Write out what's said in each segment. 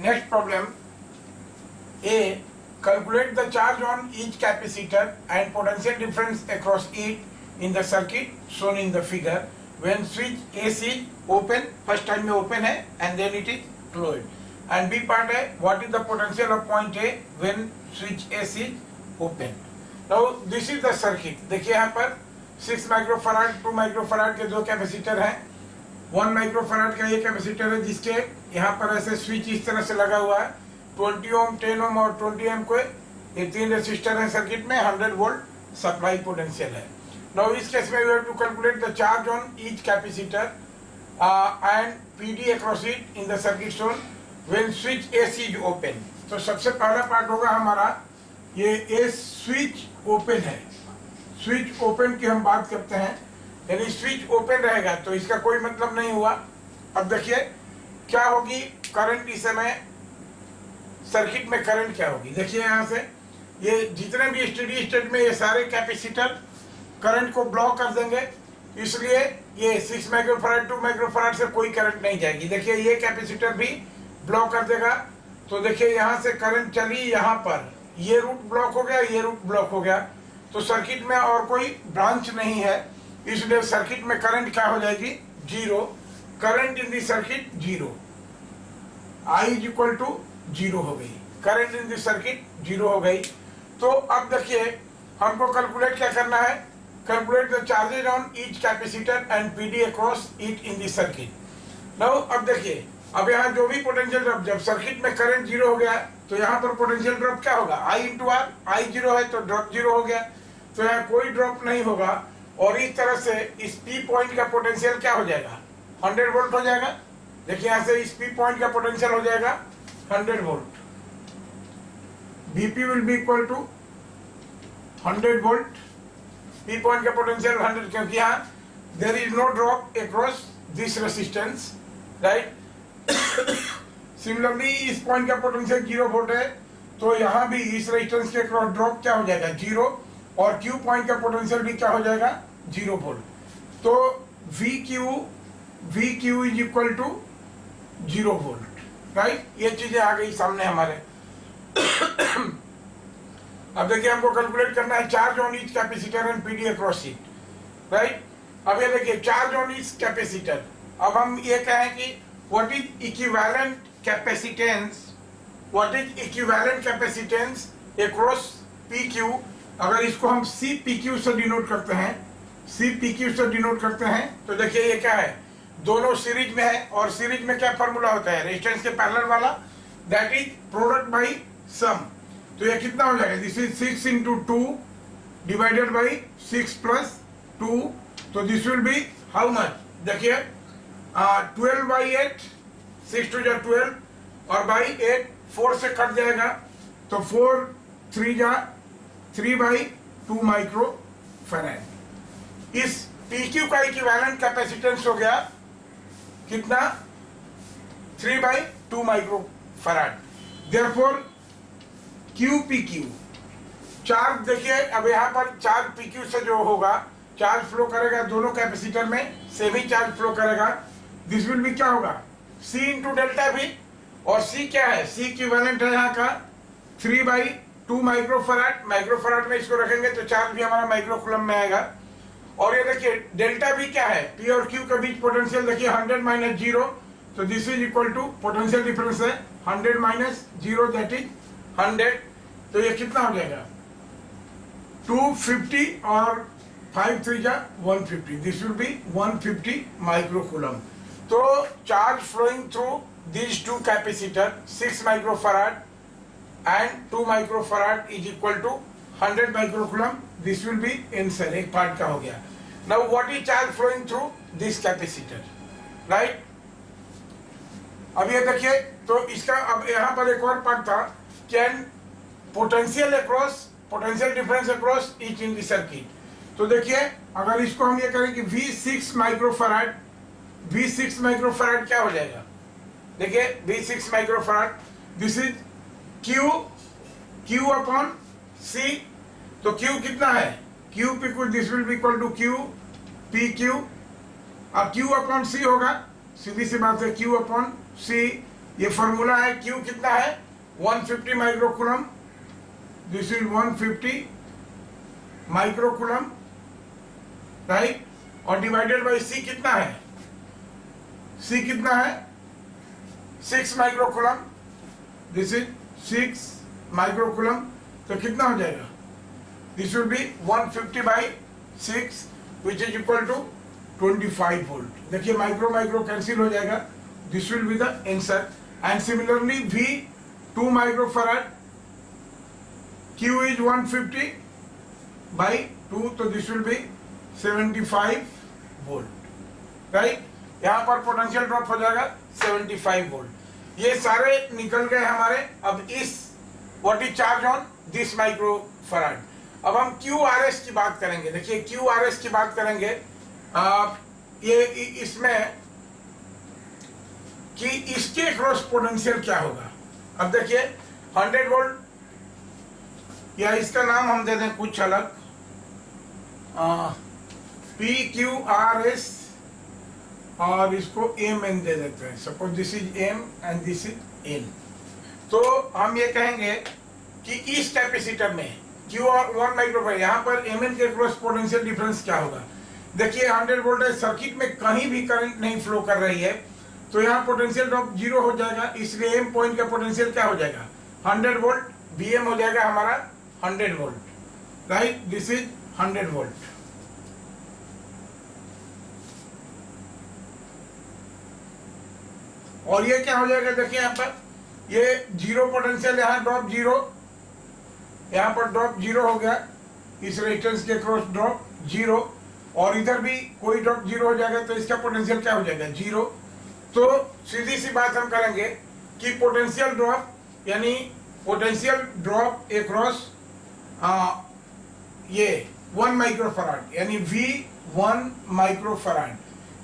Next problem A. Calculate the charge on each capacitor and potential difference across it in the circuit shown in the figure when switch AC is open, first time में open है and then it is closed. And B part है what is the potential of point A when switch AC is open. Now this is the circuit. देखिए यहाँ पर 6 microfarad 2 microfarad के दो capacitor हैं. 1 microfarad का ये कैपेसिटर है जिसके यहाँ पर ऐसे स्विच इस तरह से लगा हुआ है. 20 ओम 10 ओम और 20 एम को ये तीन रेसिस्टर हैं सर्किट में. 100 वोल्ट सप्लाई पोटेंशियल है. नाउ इस केस में we have to calculate the charge on each capacitor and PD across it in the circuit shown when switch AC is open. तो सबसे पहला पार्ट होगा हमारा ये स्विच ओपन है. स्विच ओपन की हम बात करते हैं, यानी स्विच ओपन रहेगा तो इसका कोई मतलब नहीं हुआ. अब देखिए क्या होगी करंट इस समय सर्किट में. करंट क्या होगी देखिए यहाँ से ये जितने भी स्टेडी स्टेट में ये सारे कैपेसिटर करंट को ब्लॉक कर देंगे. इसलिए ये 6 माइक्रोफैराड 2 माइक्रोफैराड से कोई करंट नहीं जाएगी. देखिए ये कैपेसिटर भी ब्लॉक कर देगा. तो देखिए यहाँ से करंट चली, यहाँ पर ये रूट ब्लॉक हो गया, ये रूट ब्लॉक हो गया. तो सर्किट में और कोई ब्रांच नहीं है, इसलिए सर्किट में करंट क्या हो जाएगी zero. Current in the circuit zero. I is equal to zero हो गई. Current in the circuit zero हो गई. तो अब देखिए हमको कैलकुलेट क्या करना है. Calculate the charges on each capacitor and PD across it in the circuit. Now अब देखिए अब यहाँ जो भी पोटेंशियल ड्रॉप, जब सर्किट में करंट जीरो हो गया तो यहाँ पर पोटेंशियल ड्रॉप क्या होगा I into R. I zero है तो ड्रॉप जीरो हो गया. तो यहाँ कोई ड्रॉप नहीं होगा और इस तरह से इस P पॉइंट का पोटेंशियल क्या हो जाएगा 100 वोल्ट हो जाएगा. देखिए यहाँ से इस P पॉइंट का पोटेंशियल हो जाएगा 100 volt. Vp will be equal to 100 volt. P point का पोटेंशियल 100 क्योंकि यहाँ there is no drop across this resistance, right. Similarly इस पॉइंट का पोटेंशियल 0 वोल्ट है तो यहाँ भी इस रेजिस्टेंस के अक्रॉस ड्रॉप क्या हो जाएगा 0 और Q पॉइंट का पोटेंशियल भी क्या हो जाएगा 0 वोल्ट. तो VQ is equal to 0 volt, right. ये चीजें आ गई सामने हमारे. अब देखिए हमको कैलकुलेट करना है charge on each capacitor and PD across it, right. अब ये देखिए चार्ज ऑन ईच कैपेसिटर. अब हम ये कहें कि what is equivalent capacitance across PQ. अगर इसको हम CPQ से डिनोट करते हैं तो देखिए ये क्या है दोनों सीरीज में है. और सीरीज में क्या फॉर्मूला होता है रेजिस्टेंस के पैरेलल वाला, दैट इज प्रोडक्ट बाय सम. तो ये कितना हो जाएगा this is 6 into 2 divided by 6 plus 2. तो this will B how much देखिए 12 बाई 8, 6 टू जा 12 और बाई 8 4 से कट जाएगा तो 4 3 जा 3 बाई 2 माइक्रो फैराड. इस PQ का इक्विवेलेंट कैपेसिटेंस हो गया कितना 3 by 2 micro farad. Therefore QPQ charge देखिए अब यहाँ पर चार्ज PQ से जो होगा चार्ज फ्लो करेगा दोनों कैपेसिटर में सेम ही चार्ज फ्लो करेगा. दिस विल भी क्या होगा C इंटू डेल्टा V. और C क्या है C इक्विवेलेंट है यहाँ का 3 बाई 2 माइक्रोफैराड. माइक्रोफैराड में इसको रखेंगे तो चार्ज भी हमारा माइक्रोकूलम में आएगा. और ये देखिए डेल्टा V क्या है P और Q के बीच पोटेंशियल देखिए 100 माइनस 0. तो this is equal to potential difference है 100 माइनस 0 दैट इज 100. तो ये कितना हो जाएगा 250 और 5 3 जा 150. This will be 150 microcoulomb. तो charge flowing through these two capacitor 6 microfarad and 2 microfarad is equal to 100 microcoulomb. This will be answer. एक पार्ट का हो गया. Now what is charge flowing through this capacitor, right? अब ये देखिए तो इसका अब यहाँ पर एक और पार्ट था can potential difference across each in the circuit. तो देखिए अगर इसको हम ये करें कि V6 माइक्रोफैराड क्या हो जाएगा देखिए V6 microfarad. This is Q upon C. तो Q कितना है QPQ. This will be equal to QPQ. अब Q अपॉन C होगा सीधी सी बात है Q अपॉन C. ये फॉर्मूला है, Q कितना है 150 microcoulomb, this is 150 microcoulomb, right, और डिवाइडेड बाय C कितना है, C कितना है 6 माइक्रोकूलम, दिस इज 6 माइक्रोकूलम, तो कितना हो जाएगा, this will be 150 by 6 which is equal to 25 volt. देखिए माइक्रो माइक्रो कैंसिल हो जाएगा, this will be the answer. And similarly V 2 microfarad, Q is 150 by 2, तो this will be 75 volt, right. यहाँ पर पोटेंशियल ड्रॉप हो जाएगा 75 volt. ये सारे निकल गए हमारे। अब इस what is charge on this microfarad. अब हम QRS की बात करेंगे। देखिए QRS की बात करेंगे, ये इसमें कि इसके क्रॉस पोटेंशियल क्या होगा। अब देखिए 100 वोल्ट, या इसका नाम हम दे दें कुछ अलग, PQRS, और इसको MN दे देते हैं। Suppose this is M and this is N। तो हम ये कहेंगे कि इस कैपेसिटर में Q और 1 माइक्रोफैराड, यहाँ पर MN के क्रॉस पोटेंशियल डिफरेंस क्या होगा। देखिए 100 वोल्ट सर्किट में कहीं भी करंट नहीं फ्लो कर रही है, तो यहाँ पोटेंशियल ड्रॉप 0 हो जाएगा, इसलिए M पॉइंट का पोटेंशियल क्या हो जाएगा 100 वोल्ट, BM हो जाएगा हमारा 100 volt, right, this is 100 volt. और ये क्या हो जाएगा, देखिए यहाँ पर ये 0 पोटेंशियल, यहाँ ड्रॉप 0, यहाँ पर ड्रॉप 0 हो गया, इस रेजिस्टेंस के क्रॉस ड्रॉप 0, और इधर भी कोई ड्रॉप 0 हो जाएगा, तो इसका पोटेंशियल क्या हो जाएगा 0। तो सीधी सी बात हम करेंगे कि पोटेंशियल ड्रॉप, यानी पोटेंशियल ड्रॉप अक्रॉस ये 1 माइक्रोफैराड, यानी V 1 microfarad,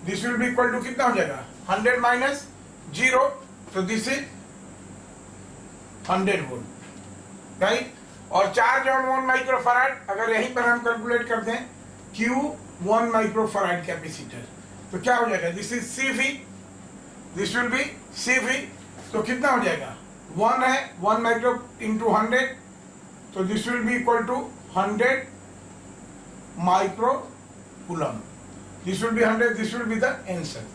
this will be equal to कितना हो जाएगा 100 माइनस 0, तो दिस इज 100 वोल्ट, राइट। और चार्ज ऑन 1 माइक्रोफैराड, अगर यहीं पर हम कैलकुलेट करते हैं Q 1 माइक्रोफैराड कैपेसिटर, तो क्या हो जाएगा, this is CV, this will B CV, तो कितना हो जाएगा 1 है, 1 माइक्रो इंटू 100, तो this will be equal to 100 micro coulomb, this will be 100, this will be the answer.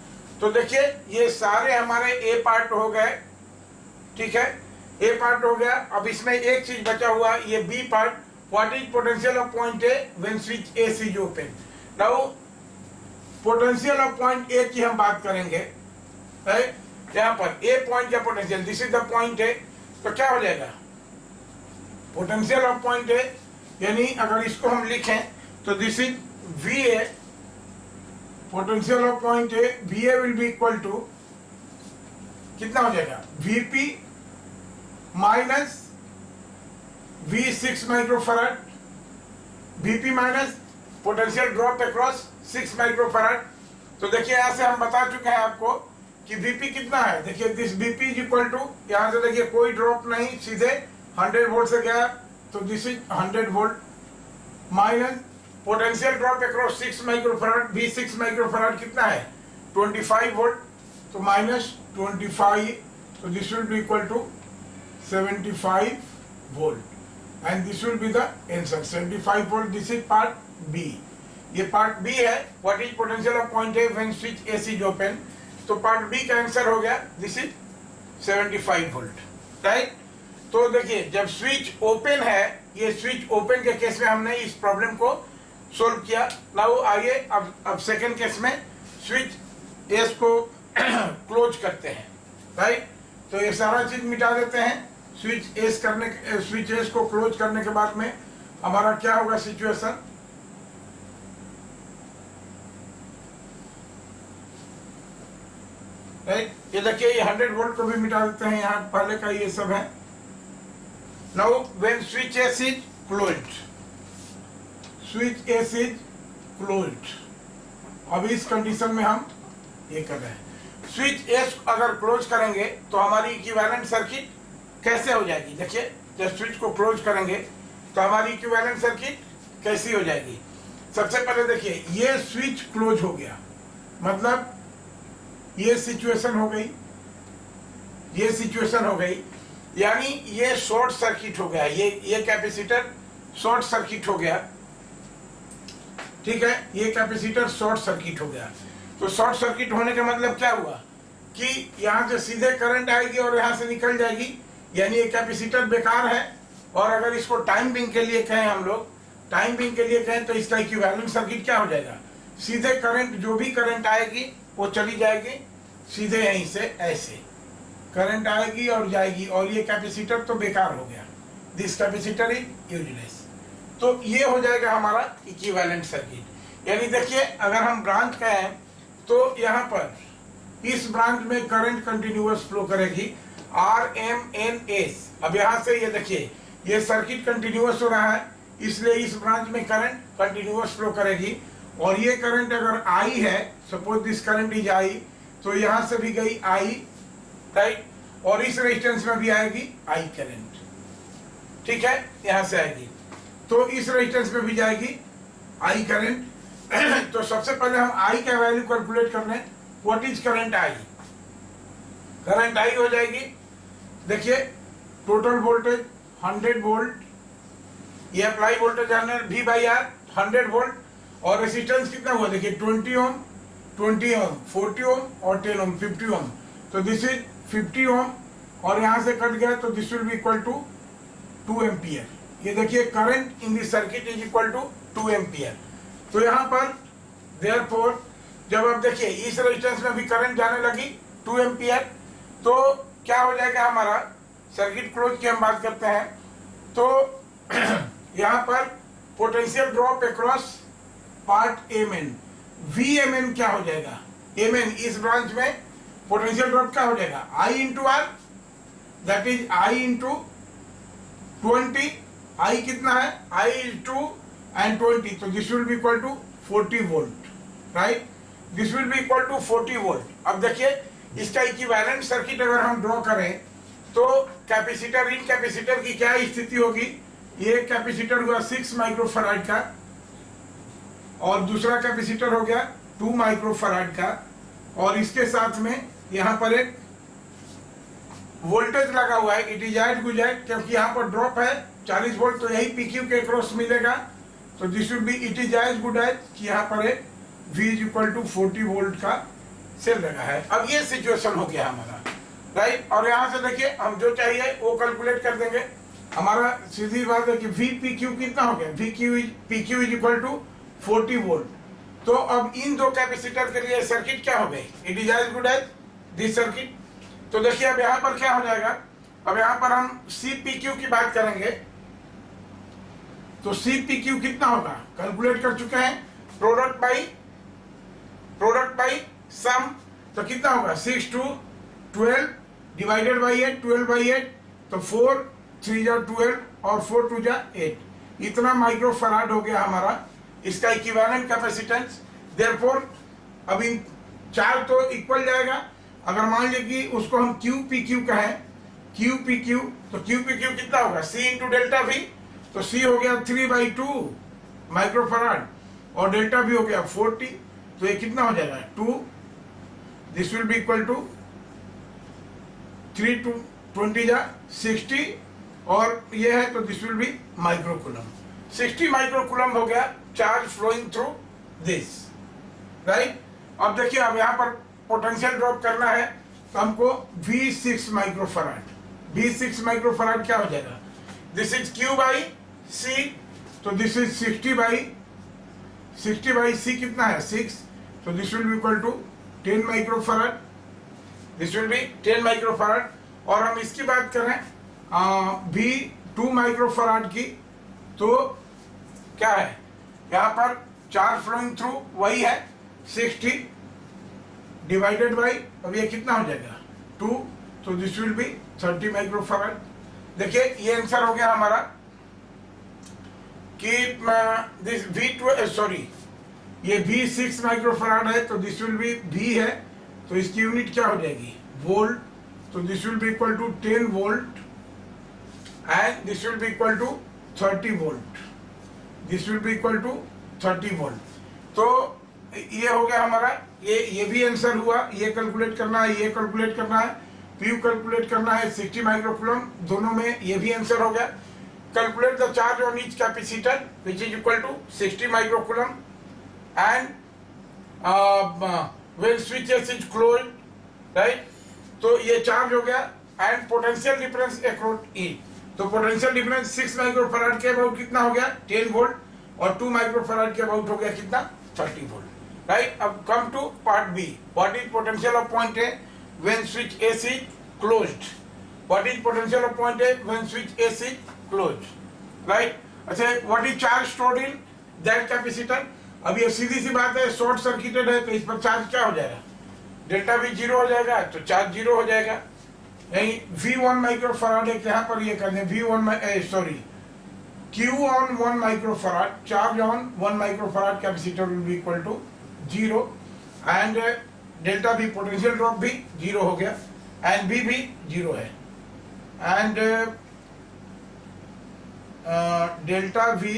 तो देखिए ये सारे हमारे ए पार्ट हो गए, ठीक है, ए पार्ट हो गया। अब इसमें एक चीज बचा हुआ, ये B part, what is potential of point A when switch A is open. Now potential of point A की हम बात करेंगे, राइट। यहाँ पर ए पॉइंट का potential, this is the point A, तो क्या हो जाएगा पोटेंशियल ऑफ पॉइंट ए, यानी अगर इसको हम लिखें तो this is VA, potential of point A VA will be equal to कितना हो जाएगा VP minus V6 microfarad, VP minus potential drop across 6 microfarad. तो देखिए यहाँ से हम बता चुके हैं आपको कि VP कितना है। देखिए this VP is equal to, यहाँ से देखिए कोई ड्रॉप नहीं, सीधे 100 वोल्ट से गया, तो this is 100 volt minus potential drop across 6 microfarad, V6 microfarad कितना है 25 वोल्ट, तो माइनस 25, तो this will be equal to 75 volt and this will be the answer 75 volt. This is part B, ये पार्ट बी है, what is potential of point A when switch AC is open. तो part B का answer हो गया this is 75 volt, right. तो देखिए जब switch open है, ये स्विच ओपन के केस में हमने इस प्रॉब्लम को सोल्व किया। नाउ आइए अब सेकंड केस में स्विच एस को क्लोज करते हैं, राइट। तो ये सारा चीज मिटा देते हैं। स्विच एस को क्लोज करने के बाद में हमारा क्या होगा सिचुएशन, राइट। ये देखिए ये 100 वोल्ट को भी मिटा देते हैं, यहाँ पहले का ये सब है। Now when switch S is closed, switch S is closed, अब इस कंडीशन में हम ये कर रहे हैं। स्विच एस अगर क्लोज करेंगे तो हमारी इक्विवेलेंट सर्किट कैसे हो जाएगी। देखिए जब स्विच को क्लोज करेंगे तो हमारी इक्विवेलेंट सर्किट कैसी हो जाएगी। सबसे पहले देखिए ये स्विच क्लोज हो गया, मतलब ये सिचुएशन हो गई, ये सिचुएशन हो गई, यानी ये शॉर्ट सर्किट हो गया, ये कैपेसिटर शॉर्ट सर्किट हो गया, ठीक है, ये कैपेसिटर शॉर्ट सर्किट हो गया। तो शॉर्ट सर्किट होने का मतलब क्या हुआ कि यहाँ से सीधे करंट आएगी और यहाँ से निकल जाएगी, यानी ये कैपेसिटर बेकार है। और अगर इसको टाइम बिंग के लिए कहें, हम लोग टाइम बिंग के लिए कहें, तो इसका इक्विवेलेंट सर्किट क्या हो जाएगा, सीधे करंट, जो भी करंट आएगी वो चली जाएगी सीधे यहीं से, ऐसे करंट आएगी और जाएगी, और ये कैपेसिटर तो बेकार हो गया, दिस कैपेसिटर इज यूजलेस। तो ये हो जाएगा हमारा इक्विवेलेंट सर्किट। यानी देखिए, अगर हम ब्रांच कहें तो यहाँ पर इस ब्रांच में करंट कंटिन्यूअस फ्लो करेगी, RMNS। अब यहाँ से ये देखिए, ये सर्किट कंटिन्यूअस हो रहा है, इसलिए इस ब्रांच में करंट कंटिन्यूअस फ्लो करेगी। और ये करंट अगर I है, suppose this current is I, तो यहाँ से भी गई I, राइट, और इस रेजिस्टेंस में भी आएगी I करंट, ठीक है, यहाँ से आएगी, तो इस रेजिस्टेंस में भी जाएगी I करंट। तो सबसे पहले हम I का वैल्यू कैलकुलेट कर लें। What is current I? Current I हो जाएगी, देखिए, टोटल वोल्टेज 100 वोल्ट, ये अप्लाई वोल्टेज V/R 100 वोल्ट, और रेजिस्टेंस कितना हुआ, देखिए 20 ओम, 20 ओम, 40 ओम और 10 ओम, 50 ओम। तो दिस इज 50 ओम, और यहाँ से कट गया, तो this will be equal to 2 ampere. ये देखिए, current in this circuit is equal to 2 ampere. तो यहाँ पर देयरफॉर जब आप देखिए इस रेजिस्टेंस में भी करंट जाने लगी 2 एम्पियर, तो क्या हो जाएगा हमारा सर्किट क्लोज की हम बात करते हैं। तो यहाँ पर potential drop across part Mn, Vmn क्या हो जाएगा, Mn इस ब्रांच में पोटेंशियल ड्रॉप क्या हो जाएगा, I into R, that is I into 20, I कितना है, I इज 2 and 20, तो this will be equal to 40 volt, right, this will be equal to 40 volt. अब देखिए, इसका इक्विवेलेंट सर्किट अगर हम ड्रॉ करें, तो कैपेसिटर, इन कैपेसिटर की क्या स्थिति होगी, ये कैपेसिटर हुआ 6 माइक्रोफैराड का, और दूसरा कैपेसिटर हो गया 2 माइक्रोफैराड का, और इसके साथ में यहाँ पर एक वोल्टेज लगा हुआ है, इट इज एट गुजैट, क्योंकि यहाँ पर ड्रॉप है 40 वोल्ट, तो यही PQ के क्रॉस मिलेगा। तो this will be, it is as good as कि यहाँ पर एक V is equal to 40 volt का सेल लगा है। अब ये सिचुएशन हो गया हमारा, राइट, और यहाँ से देखिए हम जो चाहिए वो कैलकुलेट कर देंगे। हमारा सीधी बात है कि VPQ कितना हो गया, PQ is equal to 40 volt. तो अब इन दो कैपेसिटर के लिए सर्किट क्या हो गई, it is as good as this circuit. तो देखिए, अब यहाँ पर क्या हो जाएगा, अब यहाँ पर हम CPQ की बात करेंगे, तो CPQ कितना होगा, कैलकुलेट कर चुके हैं, प्रोडक्ट बाई सम, तो कितना होगा 6 to 12 डिवाइडेड बाई 8, 12/8, तो 4 3 जा 12 और 4 2 जा 8, इतना माइक्रोफैराड हो गया हमारा इसका इक्विवेलेंट कैपेसिटेंस। देयरफॉर अब इन चार तो इक्वल जाएगा। अगर मान लीजिए कि उसको हम QPQ कहें, QPQ, तो QPQ कितना होगा, C इंटू डेल्टा V, तो C हो गया 3/2 माइक्रोफैराड, और डेल्टा V हो गया 40, तो ये कितना हो जाएगा 2, this will be equal to 3 to 20 जा 60, और ये है तो this will be microcoulomb. 60 microcoulomb हो गया charge flowing through this, right. अब देखिए, अब यहाँ पर पोटेंशियल ड्रॉप करना है, तो हमको V6 माइक्रोफैराड, V6 माइक्रोफैराड क्या हो जाएगा, this is Q by C, तो दिस इज 60 बाई C कितना है 6, तो this will be equal to 10 microfarad, this will be 10 microfarad. और हम इसकी बात करें V2 माइक्रोफैराड की, तो क्या है, यहाँ पर चार्ज फ्लोइंग थ्रू वही है 60 डिवाइडेड बाई, अब ये कितना हो जाएगा 2, तो दिस विल बी 30 माइक्रोफैराड। देखिए, ये आंसर हो गया हमारा कि दिस V2, सॉरी, ये V6 माइक्रोफैराड है, तो दिस विल बी V है, तो इसकी यूनिट क्या हो जाएगी वोल्ट, तो this will be equal to 10 volt, and this will be equal to 30 volt, this will be equal to 30 volt. तो ये हो गया हमारा, ये भी आंसर हुआ, ये कैलकुलेट करना है, ये कैलकुलेट करना है। पीयू कैलकुलेट करना है 60 माइक्रोकूलम, दोनों में ये भी आंसर हो गया। Calculate the charge on each capacitor which is equal to 60 microcoulomb and when switch is closed, right. तो ये चार्ज हो गया and potential difference across each. तो पोटेंशियल डिफरेंस 6 माइक्रोफैराड के अबाउट कितना हो गया 10 वोल्ट, और 2 माइक्रोफैराड के अबाउट हो गया कितना 30 वोल्ट, राइट। अब come to part B, what is potential of point A when switch S is closed. What is potential of point A when switch S is closed, right. अच्छा, what is charge stored in that capacitor. अब ये सीधी सी बात है, short circuited है तो इस पर चार्ज क्या हो जाएगा, डेल्टा भी 0 हो जाएगा, तो चार्ज 0 हो जाएगा। नहीं, V1 माइक्रोफैराड एक यहाँ पर ये कर दें, Q on 1 microfarad, charge on 1 microfarad capacitor will be equal to 0 and delta V potential drop भी 0 हो गया and V भी 0 है and delta V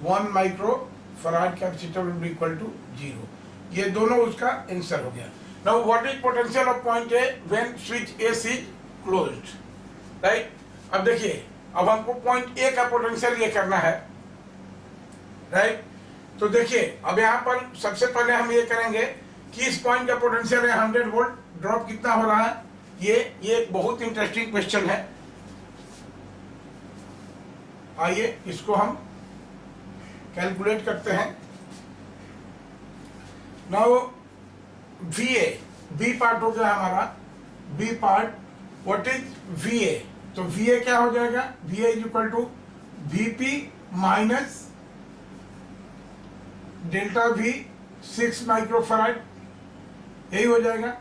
1 microfarad capacitor will be equal to 0। ये दोनों उसका आंसर हो गया। Now what is potential of point A when switch A is closed, right? अब देखिए, अब हमको पॉइंट ए का पोटेंशियल ये करना है, राइट। तो देखिए, अब यहाँ पर सबसे पहले हम ये करेंगे कि इस पॉइंट का पोटेंशियल है 100 वोल्ट, ड्रॉप कितना हो रहा है, ये एक बहुत इंटरेस्टिंग क्वेश्चन है। आइए इसको हम कैलकुलेट करते हैं। नाउ VA, बी पार्ट हो गया हमारा, B part, what is VA। तो VA क्या हो जाएगा, VA is equal to VP minus delta V 6 microfarad, यही हो जाएगा,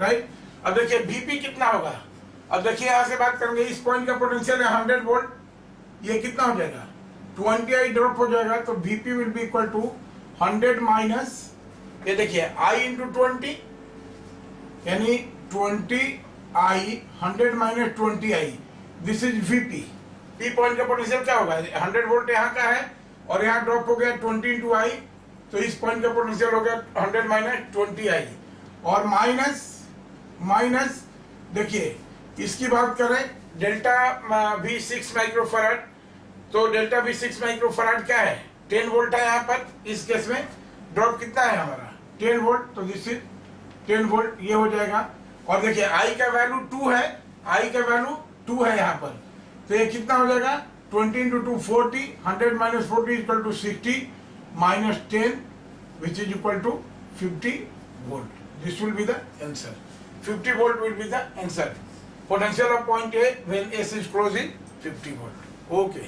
राइट। अब देखिए VP कितना होगा, अब देखिए यहां से बात करेंगे, इस पॉइंट का पोटेंशियल है 100 वोल्ट, ये कितना हो जाएगा 20 ड्रॉप हो जाएगा, तो VP will be equal to 100 minus, ये देखिए I इंटू 20 यानी 20I, 100 minus 20I, this is VP। P point का पोटेंशियल क्या होगा, 100 वोल्ट यहाँ का है और यहाँ ड्रॉप हो गया 20 इंटू I, तो इस पॉइंट का पोटेंशियल हो गया 100 माइनस 20I और माइनस देखिए इसकी बात करें डेल्टा V 6 माइक्रोफैराड, तो डेल्टा V 6 माइक्रोफैराड क्या है 10 वोल्ट है यहाँ पर, इस केस में ड्रॉप कितना है हमारा 10 वोल्ट, तो दिस इज 10 वोल्ट, ये हो जाएगा। और देखिए I का वैल्यू 2 है, I का वैल्यू 2 है यहाँ पर, तो ये कितना हो जाएगा 20 into 2 40, 100 minus 40 equal to 60 minus 10 which is equal to 50 volt. This will be the answer, 50 volt will be the answer. Potential of point A when S is closed is 50 volt. Okay.